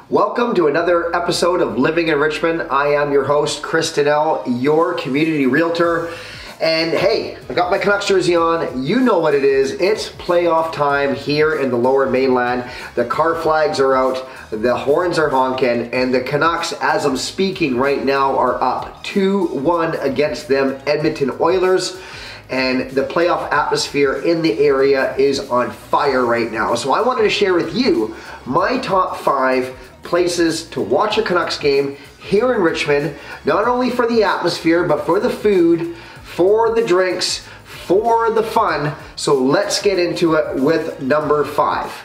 Welcome to another episode of Living in Richmond. I am your host, Chris Donnell, your community realtor. And hey, I got my Canucks jersey on. You know what it is. It's playoff time here in the Lower Mainland. The car flags are out, the horns are honking, and the Canucks, as I'm speaking right now, are up 2-1 against them Edmonton Oilers. And the playoff atmosphere in the area is on fire right now. So I wanted to share with you my top 5 places to watch a Canucks game here in Richmond, not only for the atmosphere, but for the food, for the drinks, for the fun. So let's get into it with number 5.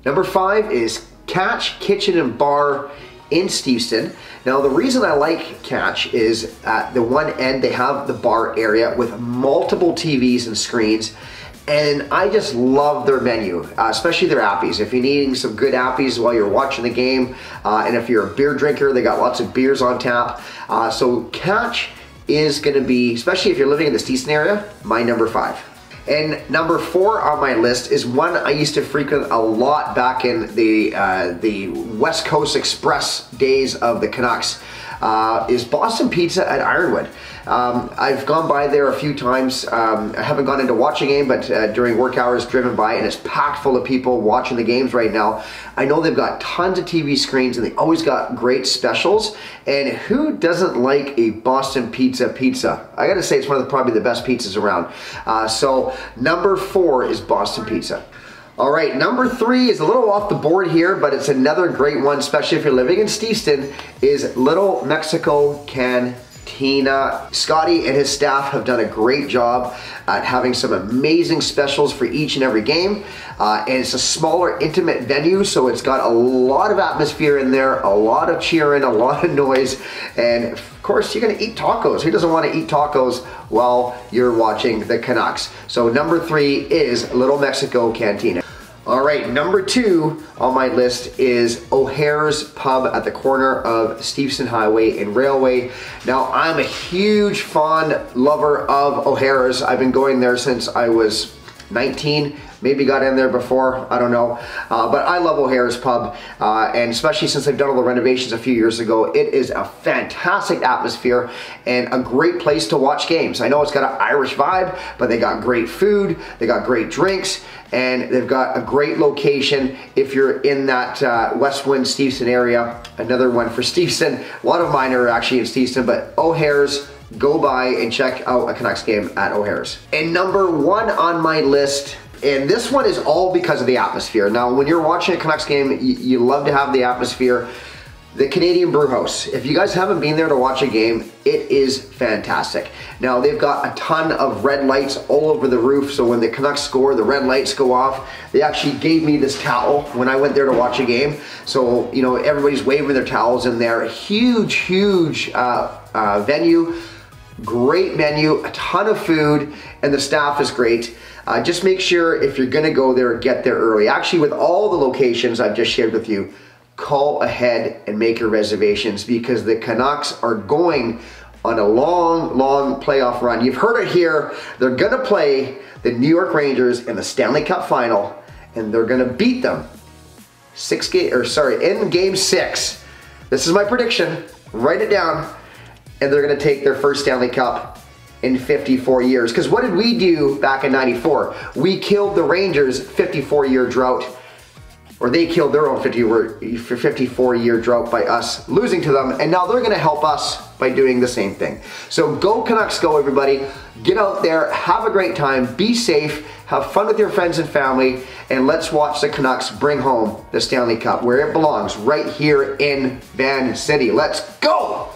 Number 5 is Catch Kitchen and Bar in Steveston. Now the reason I like Catch is at the one end they have the bar area with multiple TVs and screens, and I just love their menu, especially their appies. If you're needing some good appies while you're watching the game, and if you're a beer drinker, they got lots of beers on tap. So Catch is going to be, especially if you're living in the Steveston area, my number 5. And number 4 on my list is one I used to frequent a lot back in the West Coast Express days of the Canucks, is Boston Pizza at Ironwood. I've gone by there a few times. I haven't gone in to watch a game, but during work hours driven by, and it's packed full of people watching the games right now. I know they've got tons of TV screens and they always got great specials. And who doesn't like a Boston pizza? I gotta say it's one of probably the best pizzas around. So number 4 is Boston Pizza. All right, number 3 is a little off the board here, but it's another great one, especially if you're living in Steveston, is Little Mexico Cantina. Scotty and his staff have done a great job at having some amazing specials for each and every game. And it's a smaller, intimate venue, so it's got a lot of atmosphere in there, a lot of cheering, a lot of noise, and of course, you're gonna eat tacos. Who doesn't wanna eat tacos while you're watching the Canucks? So number 3 is Little Mexico Cantina. All right, number 2 on my list is O'Hare's Pub at the corner of Steveston Highway and Railway. Now, I'm a huge fond lover of O'Hare's. I've been going there since I was 19, maybe got in there before, I don't know. But I love O'Hare's Pub, and especially since they've done all the renovations a few years ago, it is a fantastic atmosphere and a great place to watch games. I know it's got an Irish vibe, but they got great food, they got great drinks, and they've got a great location if you're in that Westwind, Steveston area. Another one for Steveston. A lot of mine are actually in Steveston, but O'Hare's, go by and check out a Canucks game at O'Hare's. And number 1 on my list, and this one is all because of the atmosphere. Now, when you're watching a Canucks game, you love to have the atmosphere. The Canadian Brewhouse. If you guys haven't been there to watch a game, it is fantastic. Now, they've got a ton of red lights all over the roof, so when the Canucks score, the red lights go off. They actually gave me this towel when I went there to watch a game. So, you know, everybody's waving their towels in there. Huge, huge venue. Great menu, a ton of food, and the staff is great. Just make sure if you're gonna go there, get there early. Actually, with all the locations I've just shared with you, call ahead and make your reservations because the Canucks are going on a long, long playoff run. You've heard it here. They're gonna play the New York Rangers in the Stanley Cup final, and they're gonna beat them in game 6. This is my prediction. Write it down. And they're gonna take their first Stanley Cup in 54 years. Because what did we do back in '94? We killed the Rangers' 54-year drought, or they killed their own 54-year drought by us losing to them, and now they're gonna help us by doing the same thing. So go Canucks go, everybody. Get out there, have a great time, be safe, have fun with your friends and family, and let's watch the Canucks bring home the Stanley Cup where it belongs, right here in Van City. Let's go!